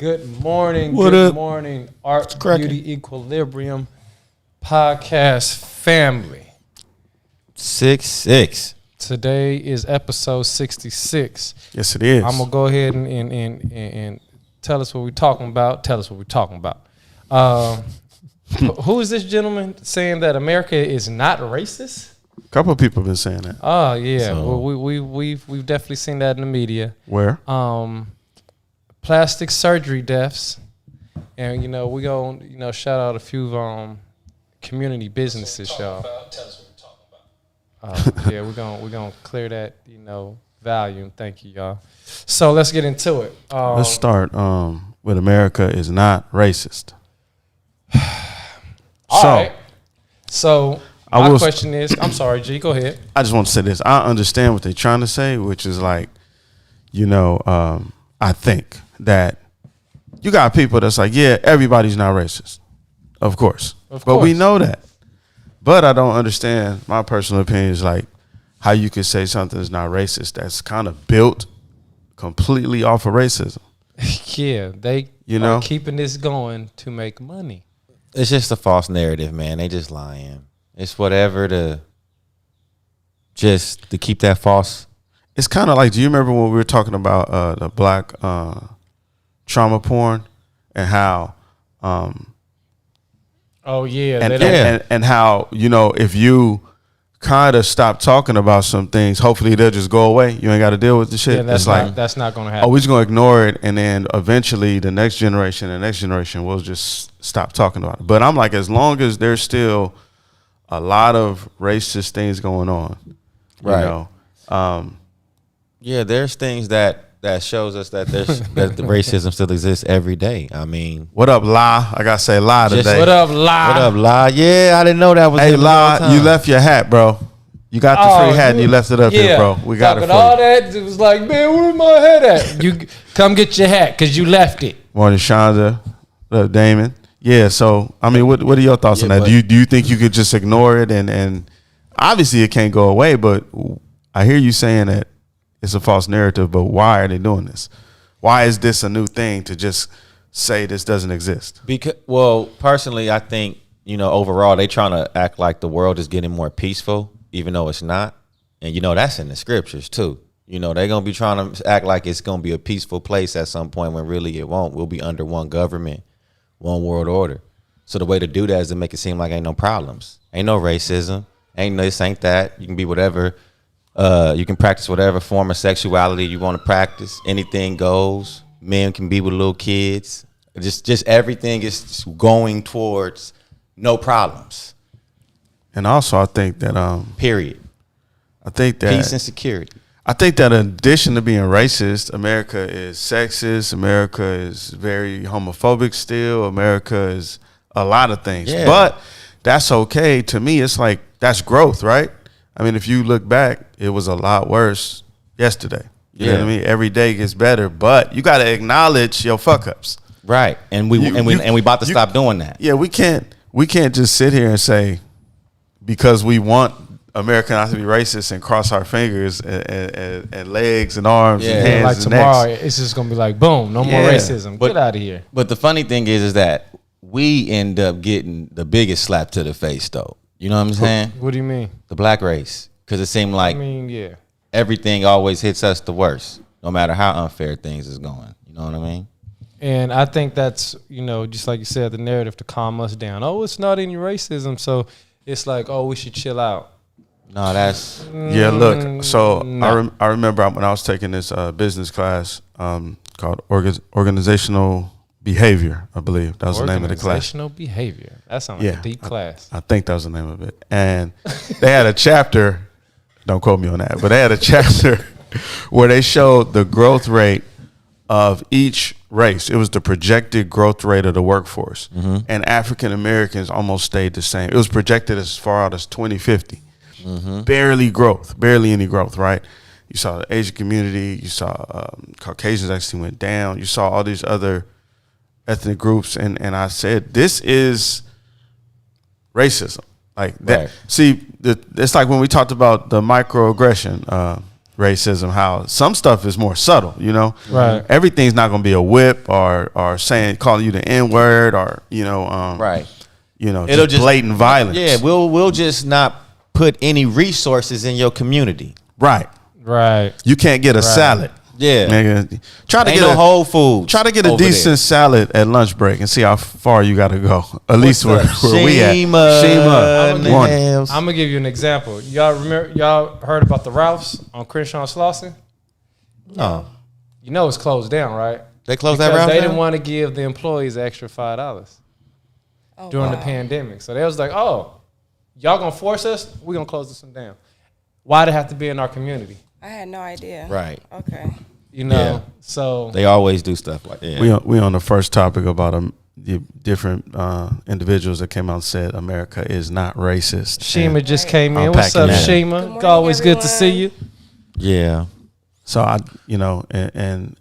Good morning, morning, Art, Beauty, Equilibrium podcast family. 66. Today is episode 66. Yes, it is. I'm going to go ahead and tell us what we're talking about. Who is this gentleman saying that America is not racist? A couple of people have been saying that. Oh, yeah. So, well, we've definitely seen that in the media. Where? Plastic surgery deaths. And, we going to shout out a few community businesses, y'all. Tell us what we're talking about. Yeah, we're gonna clear that, volume. Thank you, y'all. So let's get into it. Let's start with America is not racist. All right. So my question is, I'm sorry, G, go ahead. I just want to say this. I understand what they're trying to say, which is like, I think that you got people that's like, yeah, everybody's not racist. Of course. But we know that. But I don't understand, my personal opinion is like how you could say something is not racist that's kind of built completely off of racism. Yeah, they are keeping this going to make money. It's just a false narrative, man. They just lying. It's whatever to keep that false. It's kind of like, do you remember when we were talking about the black trauma porn and how oh yeah, and how if you kind of stop talking about some things, hopefully they'll just go away. You ain't got to deal with the shit. Yeah, that's not going to happen. Oh, we're just going to ignore it, and then eventually the next generation will just stop talking about it. But I'm like, as long as there's still a lot of racist things going on, right? Yeah, there's things that shows us that that the racism still exists every day. I mean, what up, La? I gotta say La today. What up, La? What up, La? Yeah, I didn't know that was. Hey, La, you left your hat, bro. You got the free hat and you left it up here, bro. We got it for all you. that. It was like, man, where's my hat at? You come get your hat because you left it. Morning, Shonda. What up, Damon? Yeah. So, I mean, what are your thoughts on that? Do you think you could just ignore it and obviously it can't go away? But I hear you saying that it's a false narrative, but why are they doing this? Why is this a new thing to just say this doesn't exist? Because, well, personally, I think, overall, they trying to act like the world is getting more peaceful, even though it's not. And, that's in the scriptures, too. They're going to be trying to act like it's going to be a peaceful place at some point when really it won't. We'll be under one government, one world order. So the way to do that is to make it seem like ain't no problems. Ain't no racism. Ain't this, ain't that. You can be whatever. You can practice whatever form of sexuality you want to practice. Anything goes. Men can be with little kids. Just everything is going towards no problems. And also, I think that period. I think that peace and security. I think that in addition to being racist, America is sexist. America is very homophobic still. America is a lot of things. Yeah. But that's okay. To me, it's like that's growth, right? I mean, if you look back, it was a lot worse yesterday. You know what I mean? Every day gets better, but you got to acknowledge your fuck ups. Right. And we about to stop doing that. Yeah, we can't just sit here and say because we want America not to be racist and cross our fingers and legs and arms and hands like and tomorrow, necks. it's just going to be like, boom, no more racism. Get out of here. But the funny thing is that we end up getting the biggest slap to the face, though. You know what I'm saying? What do you mean? The black race. Because it seemed like everything always hits us the worst, no matter how unfair things is going. You know what I mean? And I think that's, just like you said, the narrative to calm us down. Oh, it's not any racism. So it's like, oh, we should chill out. No, that's... Yeah, look. So I remember when I was taking this business class called Organizational Behavior, I believe. That was the name of the class. Organizational behavior. That sounds like a deep class. I think that was the name of it. And they had a chapter, don't quote me on that, but they had a chapter where they showed the growth rate of each race. It was the projected growth rate of the workforce. Mm-hmm. And African Americans almost stayed the same. It was projected as far out as 2050. Mm-hmm. Barely any growth, right? You saw the Asian community. You saw Caucasians actually went down. You saw all these other ethnic groups, and I said, this is racism. Like that. Right. See, it's like when we talked about the microaggression racism, how some stuff is more subtle, you know. Right. Everything's not going to be a whip or calling you the N-word or, Right. It'll just blatant violence. Yeah, we'll just not put any resources in your community. Right. Right. You can't get a salad. Yeah. Nigga. Try to Ain't get no a Whole Foods. Try to get a over decent there. salad at lunch break and see how far you got to go. At least where Shima, we at. Shima. nails. I'm gonna give you an example. Y'all heard about the Ralphs on Crenshaw and Slauson? Oh, You know it's closed down, right? they closed that Because route they down? didn't want to give the employees the extra $5 during the pandemic. So they was like, "Oh, y'all gonna force us? We're gonna close this one down." Why'd it have to be in our community? I had no idea. Right. Okay. Yeah. So They always do stuff like that. We on the first topic about the different individuals that came out and said America is not racist. Shima And just came in. I'm What's up, packing that. Shima? Good morning, Always good to see you. Yeah. So and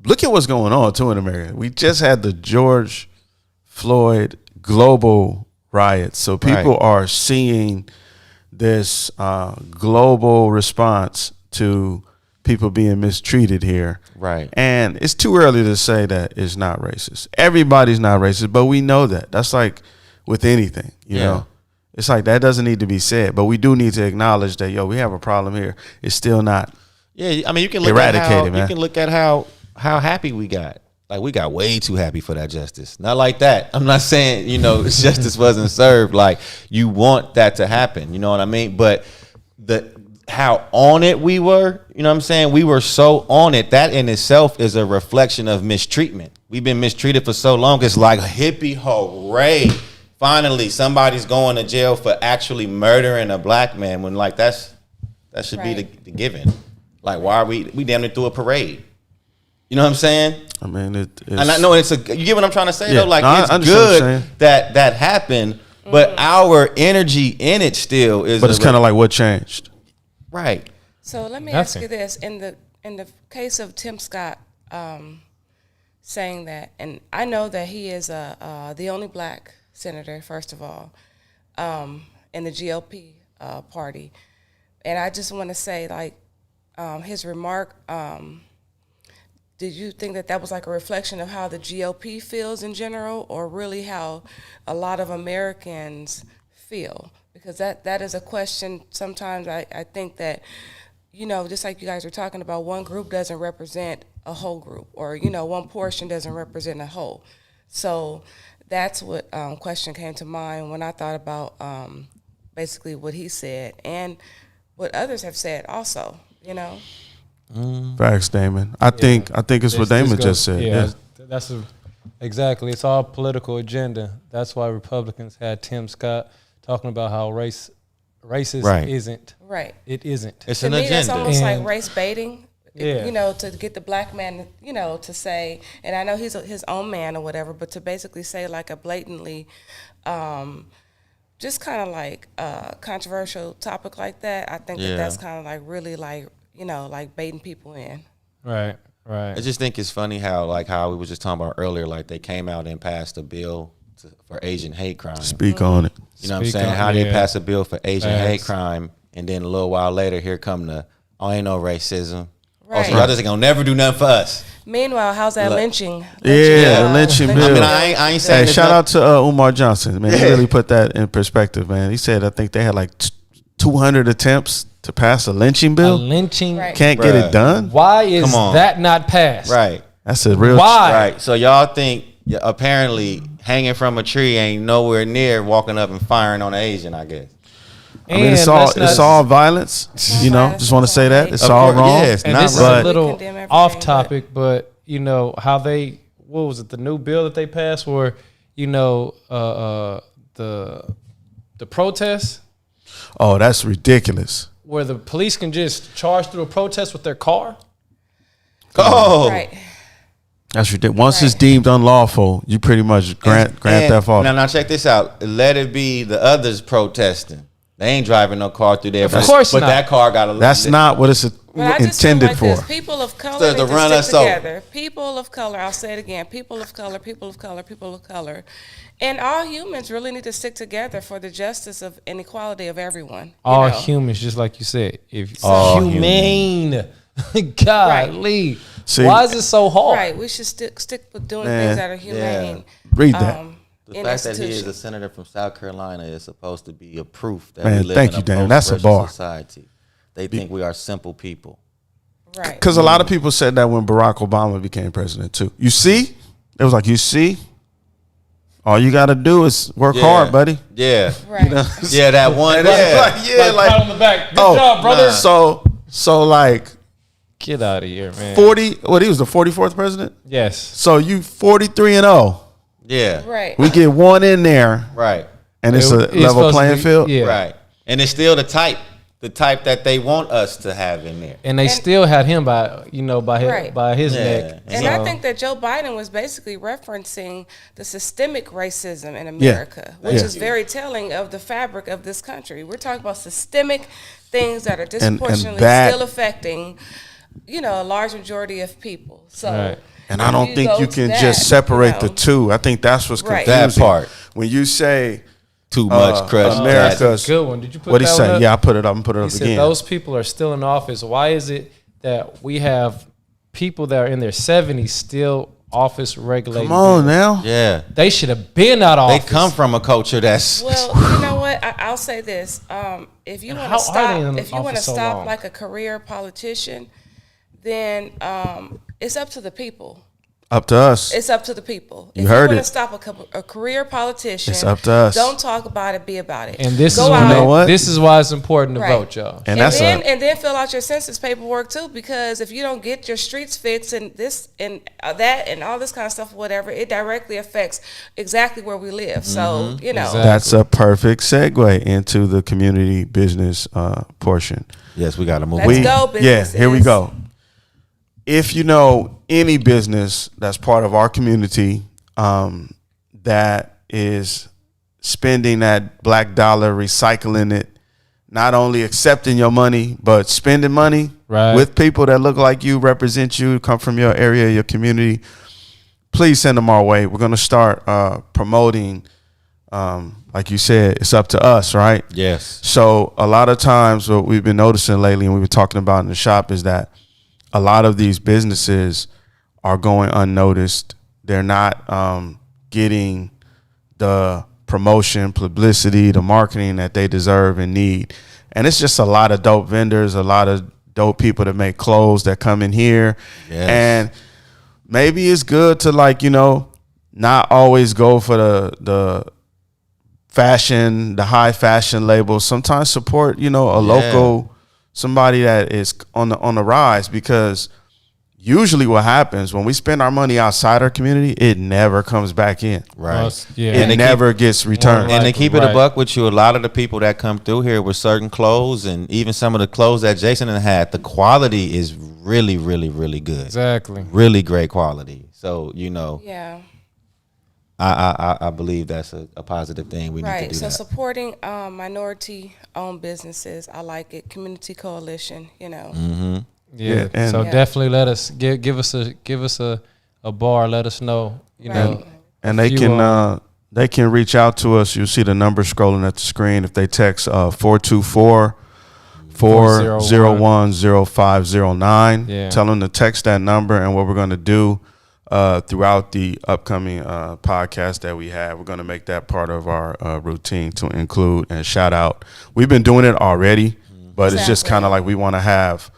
look at what's going on too in America. We just had the George Floyd global riots. So people Right. are seeing this global response to people being mistreated here. Right. And it's too early to say that it's not racist. Everybody's not racist, but we know that. That's like with anything, you know. It's like that doesn't need to be said, but we do need to acknowledge that we have a problem here. It's still not. Yeah, I mean, you can look Eradicated, man. You can look at how happy we got. Like, we got way too happy for that justice. Not like that. I'm not saying, justice wasn't served. Like, you want that to happen. You know what I mean? But how on it we were, you know what I'm saying? We were so on it. That in itself is a reflection of mistreatment. We've been mistreated for so long. It's like hippie hooray. Finally, somebody's going to jail for actually murdering a black man when, like, that should be the given. Like, why are we damn near through a parade? You know what I'm saying? I mean, it's, and I know you get what I'm trying to say, Yeah. though? Like, No, I it's understand what you're good saying. that happened, but our energy in it still is. but it's kind of like what changed. right. So let me Nothing. ask you this: in the case of Tim Scott saying that, and I know that he is the only black senator, first of all, in the GOP party, and I just want to say, like, his remark. Did you think that was like a reflection of how the GOP feels in general, or really how a lot of Americans feel? Because that is a question. Sometimes I think that, just like you guys were talking about, one group doesn't represent a whole group, or, one portion doesn't represent a whole. So that's what question came to mind when I thought about basically what he said and what others have said also, Facts, Damon. I think it's what Damon just said. Yeah. That's exactly. It's all political agenda. That's why Republicans had Tim Scott talking about how racist isn't. Right. It isn't. It's To an me, agenda. that's almost And- like race baiting. Yeah. To get the black man, to say, and I know he's his own man or whatever, but to basically say like a blatantly, just kind of like controversial topic like that. I think that's kind of like really like like baiting people in. Right. I just think it's funny how we were just talking about earlier, like they came out and passed a bill for Asian hate crime. Speak on it. You know what I'm Speak saying? on- How they yeah. pass a bill for Asian Facts. hate crime, and then a little while later, here come ain't no racism. Right. Oh, so y'all just ain't gonna never do nothing for us. Meanwhile, how's that lynching? Yeah, the lynching bill. I mean, I ain't saying Hey, there's shout no- out to Umar Johnson, man. He really put that in perspective, man. He said, I think they had like 200 attempts to pass a lynching A bill. lynching. Right. Can't get Bruh. it done. Why is Come on. that not passed? Right. That's a real. Why? Right. So y'all think apparently hanging from a tree ain't nowhere near walking up and firing on an Asian, I guess. I mean, it's all violence. violence, Just want to say that it's Of all course, wrong. yeah, it's And not this right. is a little We condemn everything, off topic, but how they, what was it, the new bill that they passed where, the protests Oh, that's ridiculous. where the police can just charge through a protest with their car? Oh. Right. That's ridiculous. Once it's Right. deemed unlawful, you pretty much grant theft off. Now check this out. Let it be the others protesting. They ain't driving no car through there. Of course but not. that car got a. That's not what it's But I just feel intended like for. this. People of color To need to run stick us over. together. People of color. I'll say it again. People of color. People of color. People of color. And all humans really need to stick together for the justice of and equality of everyone. All you know? humans, just like you said. If All humane, golly, See- why is it so hard? Right. We should stick with doing Man, things that are humane. Read that. The in fact that he is a institutions. senator from South Carolina is supposed to be a proof that Man, we live thank in you, a Dan. That's a post-racial bar. society. They think we are simple people. Right. Because a lot of people said that when Barack Obama became president too. You see, it was like, you see, all you got to do is work hard, buddy. Yeah. Right. Yeah, that one. Pat on the back. Good oh, job, brother. So like Get out of here, man. 40. What, he was the 44th president. Yes. So you 43-0. Yeah. Right. We get one in there, Right. and it's a It's level supposed to playing be- field. Yeah. Right. And it's still the type that they want us to have in there. And they still had him by Right. his Yeah. neck. And So- I think that Joe Biden was basically referencing the systemic racism in America, which Yeah. is very telling of the fabric of this country. We're talking about systemic things that are and disproportionately that- still affecting, a large majority of people. So, Right. And I don't think go you to can that, just separate the you know. two. I think that's what's Right. confusing. That part. When you say Too much crush. America's, Good one. Did you put what he that say? one up? Yeah, I put it up. I'm put it He up said again. those people are still in office. Why is it that we have people that are in their 70s still office regulated? Come on now. Yeah. They should have been out of They office. come from a culture that's Well, you know what? I'll say this: if you And want how to are they in stop, if you want to office so stop long? like a career politician, then it's up to the people. Up to us. It's up to the people. You If heard you want it. to stop a career politician, It's up to us. Don't talk about it. Be about it. And this Go is out. You know what? This is why it's important to Right. vote, y'all. And that's then, a and then fill out your census paperwork too, because if you don't get your streets fixed and this and that and all this kind of stuff, whatever, it directly affects exactly where we live. So Exactly. that's a perfect segue into the community business portion. yes, we got to move. Let's on. go, Yeah, here we businesses. go. If you know any business that's part of our community that is spending that black dollar, recycling it, not only accepting your money, but spending money Right. with people that look like you, represent you, come from your area, your community, please send them our way. We're going to start promoting, like you said, it's up to us, right? Yes. So a lot of times what we've been noticing lately and we've been talking about in the shop is that a lot of these businesses are going unnoticed. They're not getting the promotion, publicity, the marketing that they deserve and need. And it's just a lot of dope vendors, a lot of dope people that make clothes that come in here. Yes. And maybe it's good to not always go for the fashion, the high fashion labels. Sometimes support, a local, somebody that is on the rise, because usually what happens when we spend our money outside our community, it never comes back in. Right. Yeah. It never gets returned. And to keep it a Right. buck with you, a lot of the people that come through here with certain clothes, and even some of the clothes that Jason had, the quality is really, really, really good. Exactly. Really great quality. So Yeah. I believe that's a positive thing. We need to Right. do So that. supporting minority-owned businesses, I like it. Community coalition, Mm-hmm. Yeah. and- So Yeah. definitely let us give us a bar. Let us know. You know. Right. And they If you, can they can reach out to us. You'll see the number scrolling at the screen. If they text 424-401-0509, Yeah. tell them to text that number. And what we're going to do throughout the upcoming podcast that we have, we're going to make that part of our routine to include and shout out. We've been doing it already, but it's just Exactly. kind of like we want to have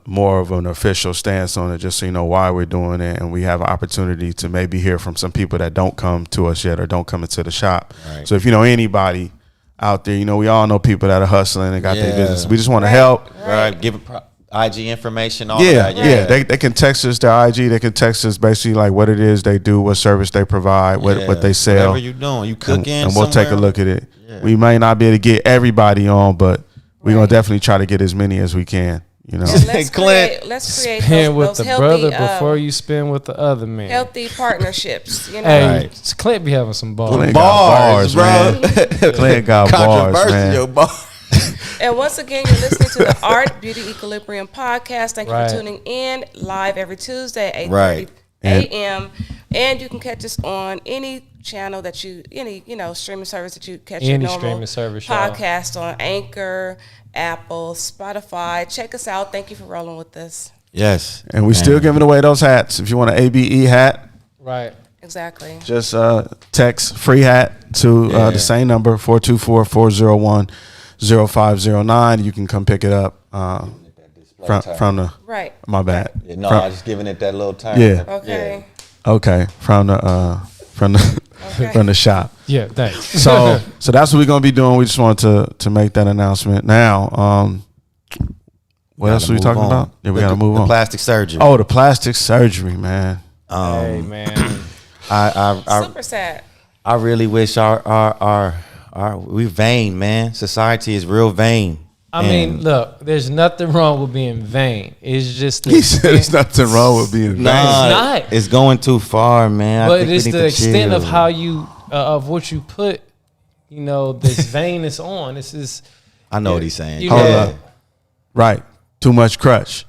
more of an official stance on it, just so you know why we're doing it, and we have an opportunity to maybe hear from some people that don't come to us yet or don't come into the shop. Right. So if you know anybody out there, we all know people that are hustling and got their Yeah. business. We just want to help. Right. Give it IG information. All Yeah, of that. yeah. They can text us their IG. They can text us basically like what it is they do, what service they provide, what they sell. Whatever you doing, you cooking, and we'll take a somewhere? look at it. Yeah. We may not be able to get everybody on, but we're gonna Right. definitely try to get as many as we can. You know, And let's Clint, create Spend with those the healthy, brother before you spend with the other man. healthy partnerships. You know, Hey, Clint be having some balls. Clint Bars, got bars, bro. man. Clint got bars, Controversial man. bars. And once again, you're listening to the Art Beauty Equilibrium podcast. Thank you Right. for tuning in live every Tuesday at 8:30 Right. a.m. And you can catch us on any channel that any streaming service that you catch your Any normal streaming service, y'all. podcast on: Anchor, Apple, Spotify. Check us out. Thank you for rolling with us. Yes. And we still giving away those hats. If you want an ABE hat, Right. Exactly. just text free hat to the same number 424-401-0509. You can come pick it up from the. Right. My bad. Yeah, no, From- I was just giving it that little time. Yeah. Okay. Okay, from the from the shop. Yeah, thanks. So that's what we're gonna be doing. We just wanted to make that announcement. Now, what else are we talking about? Yeah, we gotta move the on. plastic surgery. Oh, the plastic surgery, man. Hey, man. I Super sad. I really wish our we vain, man. Society is real vain. I mean, look, there's nothing wrong with being vain. It's just He said there's nothing wrong with being vain. Nah, not. It's going too far, man. I But think we it's need the to extent of chill. how you of what you put, this vainness on. This is I know what he's saying. You Hold know- up. Right. Too much crutch.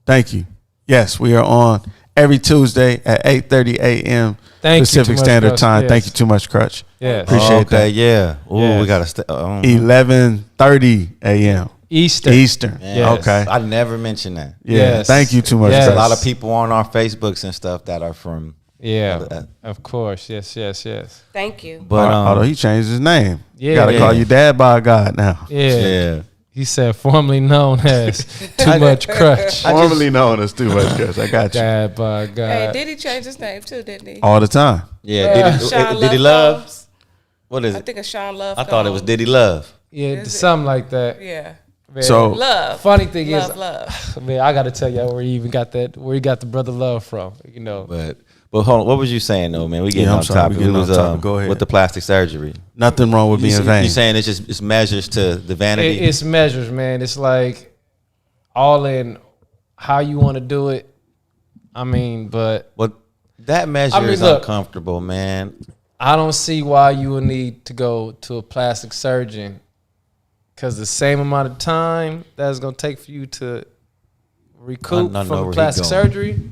Thank you. Yes, we are on every Tuesday at 8:30 a.m. Thank you, Pacific Too Much Standard Crutch. Time. Yes. Thank you, Too Much Crutch. yes. Appreciate Okay, that. yeah. Ooh, Yes. we gotta stay. 11:30 a.m. Easter. Eastern. Yes. Okay. I never mentioned that. Yeah. Yes. Thank you, Too Much Yes. There's Crutch. a lot of people on our Facebooks and stuff that are from. Yeah. Of course. Yes. Thank you. But Although he changed his name. Yeah. Gotta call Yeah. you Dad by God now. Yeah. yeah. He said formerly known as Too Much Crutch. Formerly known as Too Much Crutch. I got you. God by Hey, God. did he change his name too? Didn't he? All the time. Yeah. Did he Sean love? Combs. What is I it? think it's Sean Love. I thought it was Combs. Diddy Love. Yeah, Is it? something like that. Yeah. Man. So- Love. Funny thing Love, is, love. man, I got to tell you where he even got that, where he got the brother love from. But hold on, what was you saying though, man? We getting Yeah, I'm off sorry, topic. we getting We was, off topic. Go ahead. With the plastic surgery. Nothing wrong with being vain. You saying it's measures to the vanity? It's measures, man. It's like all in how you want to do it. I mean, but Well, that measure is look, uncomfortable, man. I don't see why you would need to go to a plastic surgeon, because the same amount of time that's going to take for you to recoup I know from where the he plastic going. surgery,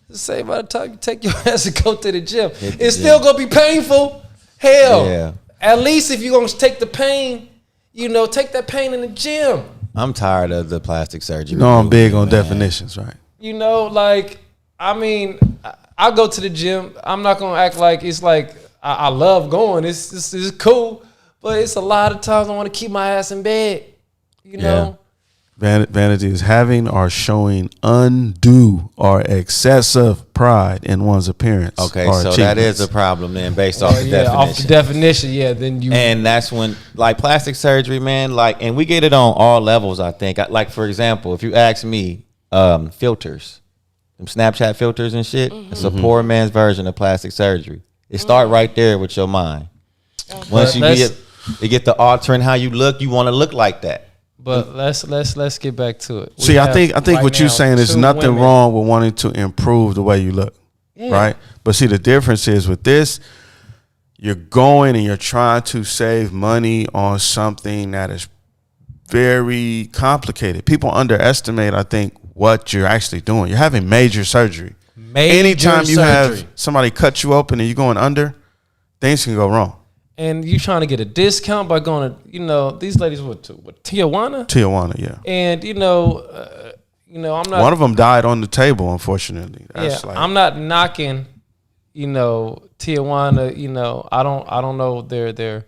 the same amount of time you take your ass to go to the gym. Hit the It's gym. still going to be painful. Hell, Yeah. at least if you're going to take the pain, take that pain in the gym. I'm tired of the plastic surgery. You know I'm big on man. definitions, right? I go to the gym. I'm not gonna act like it's like I love going. It's cool, but it's a lot of times I want to keep my ass in bed. You know, Vanity is having or showing undue or excessive pride in one's appearance. Okay, or so that is achievements. a problem then, based off the yeah, definition. off the definition. Yeah, then you. And that's when, like, plastic surgery, man, like, and we get it on all levels, I think. Like, for example, if you ask me, filters, them Snapchat filters and shit, it's a poor man's version of plastic surgery. It start right there with your mind. Once you get the altering how you look, you want to look like that. But let's get back to it. We See, I have think right what you're now saying is 2 nothing women. wrong with wanting to improve the way you look, right? But see, the difference is with this, you're going and you're trying to save money on something that is very complicated. People underestimate, I think, what you're actually doing. You're having major surgery. Major Anytime you surgery. have somebody cut you open and you're going under, things can go wrong. And you trying to get a discount by going to, these ladies what Tijuana? Tijuana, yeah. And I'm not. One of them died on the table, unfortunately. That's I'm not knocking, Tijuana. I don't know their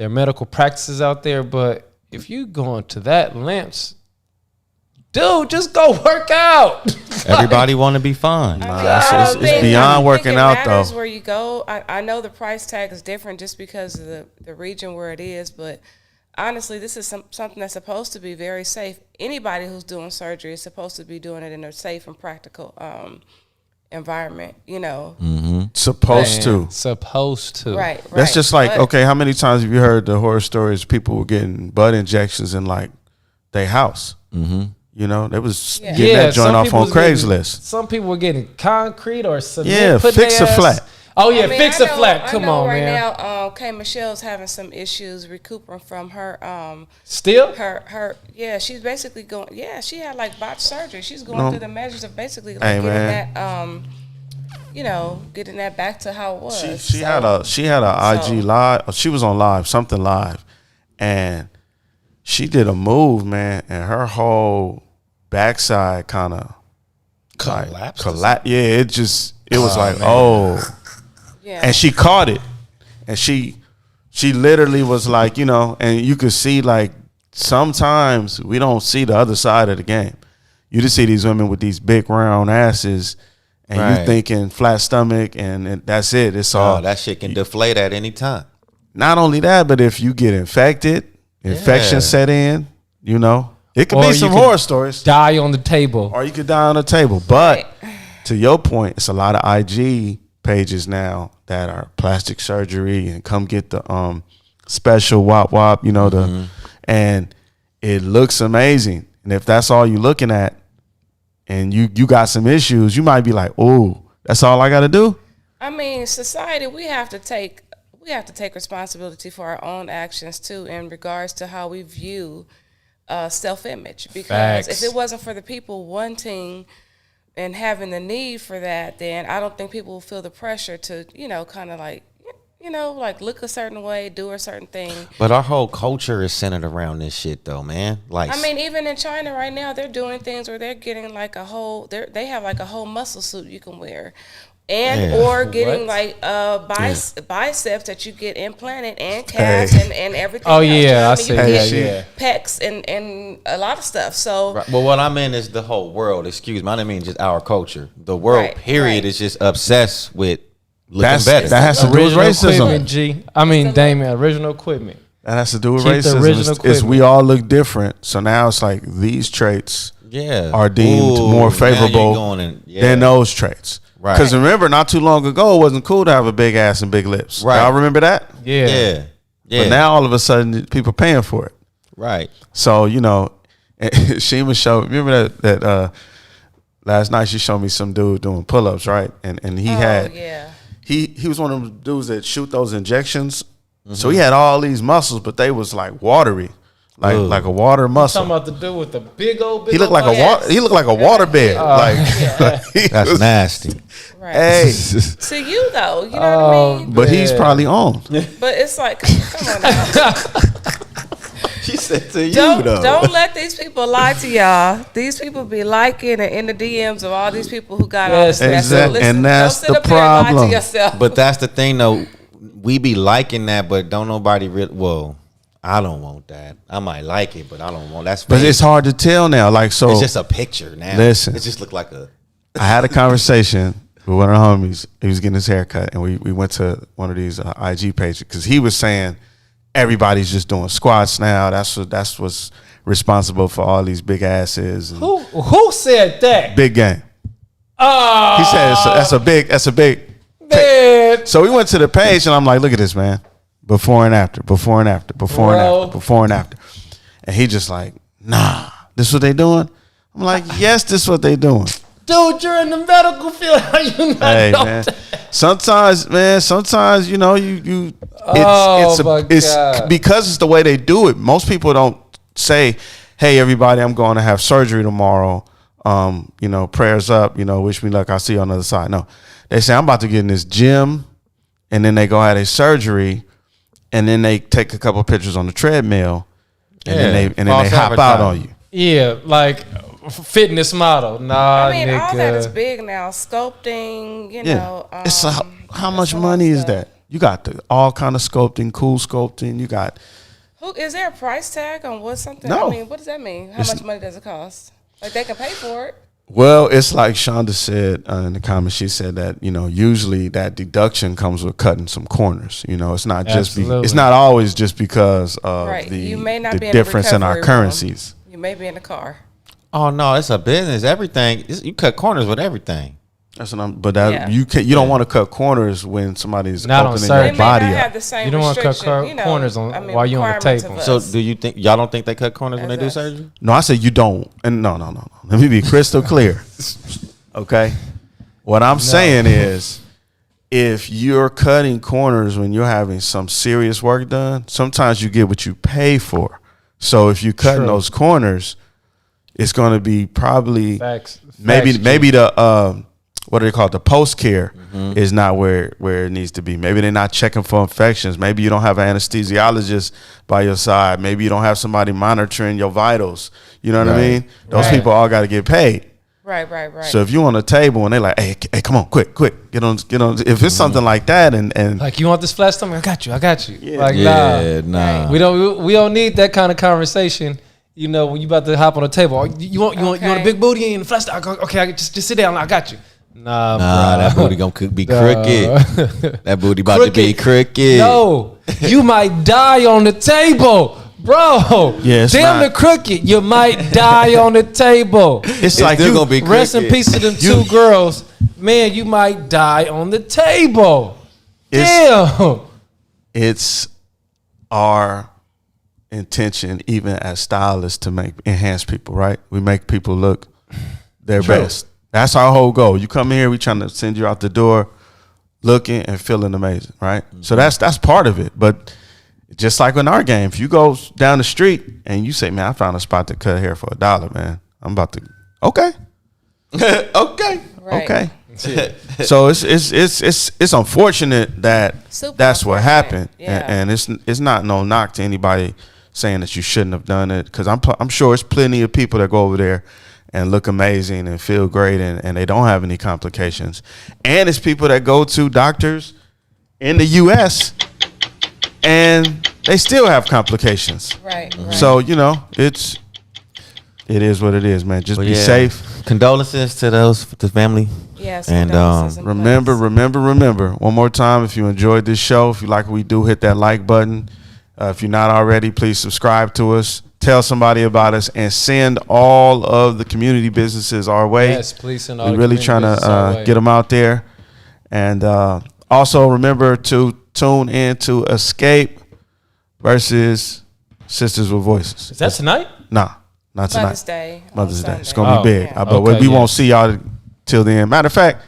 medical practices out there, but if you going to that lengths, dude, just go work out. Everybody want to be fine. It's beyond working out, matters though. Where you go, I know the price tag is different just because of the region where it is, but honestly, this is something that's supposed to be very safe. Anybody who's doing surgery is supposed to be doing it in a safe and practical environment. Supposed to. Supposed to. Right. That's just like, But- okay, how many times have you heard the horror stories? People were getting butt injections in like their house. You know, they was Yeah. getting that joint some off people on was getting- Craigslist. Some people were getting concrete or cement. Yeah, put fix their a ass- flat. Oh yeah, I mean, fix I a know- flat. I Come know on, right man. now, K. Michelle's having some issues recouping from her Still? yeah, she's basically going. Yeah, she had like botched surgery. She's going No. through the measures of basically like Hey, getting man. that getting that back to how it was. She had a IG live. She was on live, something live, and she did a move, man, and her whole backside kind of Collapsed. Yeah, it was like, man. oh, Yeah. and she caught it, and she literally was like, you know, and you could see like sometimes we don't see the other side of the game. You just see these women with these big round asses. And you Right. thinking flat stomach, and that's it. It's all. Oh, that shit can deflate at any time. Not only that, but if you get infected, infection Yeah. set in, you know, it could Or be you some could horror stories. Die on the table. Or you could die on the table. But to your point, it's a lot of IG pages now that are plastic surgery and come get the special wop wop, you know, and it looks amazing. And if that's all you're looking at, and you got some issues, you might be like, oh, that's all I got to do. I mean, society, we have to take responsibility for our own actions too, in regards to how we view self-image. Because Facts. if it wasn't for the people wanting and having the need for that, then I don't think people will feel the pressure to, kind of like, like look a certain way, do a certain thing. But our whole culture is centered around this shit, though, man. Like, I mean, even in China right now, they're doing things where they're getting like they have like a whole muscle suit you can wear. And Yeah. or getting What? like biceps that you get implanted and calves and everything. Oh else. You know yeah, I what see mean? You that. can Yeah. get pecs and a lot of stuff. So right. Well, what I mean is the whole world. Excuse me, I didn't mean just our culture. The world, Right, period, right. is just obsessed with looking That's- better. that has to do with Original racism. equipment, G. I mean, Damien, original equipment. That has to do with Keep the racism. original It's we equipment. all look different. So now it's like these traits yeah, are deemed Ooh, more now you're favorable going in- yeah. than those traits. Right. Because remember, not too long ago, it wasn't cool to have a big ass and big lips. Right. Y'all remember that? Yeah. Yeah, yeah. But now all of a sudden, people paying for it. right. So, you know, Shima showed, remember that last night she showed me some dude doing pull-ups, right? And he had, yeah. he was one of them dudes that shoot those injections. So he had all these muscles, but they was like watery, like Ooh. like a water muscle. Talking about the dude with the big old. He looked like a Yes. water. He looked like a water bed. He That's was- nasty. Right. Hey, To you though, you know what I mean? but he's Yeah. probably on. But it's like, come on now. She said to you, Don't let these people lie to y'all. These people be liking and in the DMs of all these people who got all Yes, this mess. So exactly. listen, And that's don't sit the up here and lie problem. to yourself. But that's the thing, though. We be liking that, but don't nobody really. Well, I don't want that. I might like it, but I don't want. That's But fake. it's hard to tell now. Like, so It's just a picture now. Listen. It just look like a. I had a conversation with one of the homies. He was getting his hair cut, and we went to one of these IG pages because he was saying everybody's just doing squats now. That's what's responsible for all these big asses. And Who said that? big game. Oh, He said that's a big. man. So we went to the page, and I'm like, look at this, man. Before and after, before and after, before and Bro. after, before and after. And he just like, nah, this what they doing? I'm like, yes, this what they doing. Dude, you're in the medical field. How you not Hey know man, that? sometimes you know you Oh, my it's God. because it's the way they do it. Most people don't say, "Hey, everybody, I'm going to have surgery tomorrow. You know, prayers up. You know, wish me luck. I'll see you on the other side." No, they say I'm about to get in this gym, and then they go have a surgery, and then they take a couple pictures on the treadmill, and then false they hop out on you. Yeah, like fitness model. Nah, I mean, nigga. all that is big now. Sculpting, you Yeah, know. it's how much that's a lot money of is stuff. that? You got all kind of sculpting, cool sculpting. You got Who is there a price tag on what something? No. I mean, what does that mean? How much money does it cost? Like they can pay for it. Well, it's like Shonda said in the comments. She said that usually that deduction comes with cutting some corners. It's not just Absolutely. it's not always just because of Right. the, You may not the be in the difference in our recovery room. currencies. You may be in the car. Oh no, it's a business. Everything you cut corners with everything. That's what I'm. But that Yeah. you don't want to cut corners when somebody's Not on opening surgery. their They may body not up. have the same You don't want to cut restriction, corners while you're on the requirements table. of So us. do you think y'all don't think they cut corners when they do As us. surgery? No, I said you don't. And no. Let me be crystal clear. Okay. What I'm saying is, if you're cutting corners when you're having some serious work done, sometimes you get what you pay for. So if you cutting True. those corners, it's going to be probably Facts. maybe Facts, the what do they call it? The post care is not where it needs to be. Maybe they're not checking for infections. Maybe you don't have an anesthesiologist by your side. Maybe you don't have somebody monitoring your vitals. You know what I Right. mean? Those Right. people all got to get paid. Right. So if you on a table and they like, hey, come on, quick, get on. If it's something like that, and Like, you want this flat stomach? I got you. Yeah. Like, Yeah, nah. nah. We don't need that kind of conversation. You know, when you about to hop on the table, oh, you want a big booty and a flat stomach? Okay, just sit down. I got you. Nah, Nah, bro. that booty gonna be crooked. That booty about to be crooked. No, you might die on the table, bro. Yeah, it's damn not- the crooked. You might die on the table. it's like still you gonna be Rest in crooked. peace to them two girls. Man, you might die on the table. Damn. it's our intention, even as stylists, to enhance people. Right? We make people look their True. best. That's our whole goal. You come here, we trying to send you out the door looking and feeling amazing, right? So that's part of it. But just like in our game, if you go down the street and you say, "Man, I found a spot to cut hair for $1, man. I'm about to." Okay. Okay. Right. Okay. So it's unfortunate that Super that's what unfortunate. happened, Yeah. and it's not no knock to anybody saying that you shouldn't have done it, because I'm sure it's plenty of people that go over there and look amazing and feel great, and they don't have any complications, and it's people that go to doctors in the U.S. and they still have complications. Right. So it is what it is, man. Just Well, be yeah. safe. Condolences to the family. Yes. And, condolences in Remember, place. one more time, if you enjoyed this show, if you like what we do, hit that like button. If you're not already, please subscribe to us. Tell somebody about us, and send all of the community businesses our way. Yes, please send all We're the really community trying businesses our to way. get them out there. And also remember to tune in to Escape versus Sisters with Voices. Is that tonight? Nah, not tonight. Mother's Day. on Mother's Day. Sunday. It's gonna be big. Yeah. But Okay, we yeah. won't see y'all till then. Matter of fact,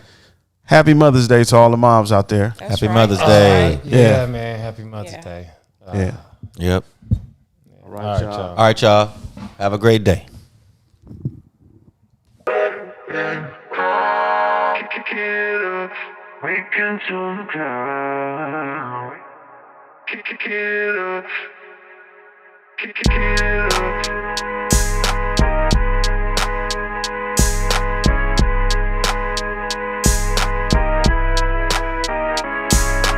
happy Mother's Day to all the moms out there. That's Happy right. Mother's That's Day. right. Yeah, Yeah. man. Happy Mother's Yeah. Day. Yeah. Yep. All All right, y'all. All right, y'all. Have a great day. We can turn the ground. Kick it up. Kick it up.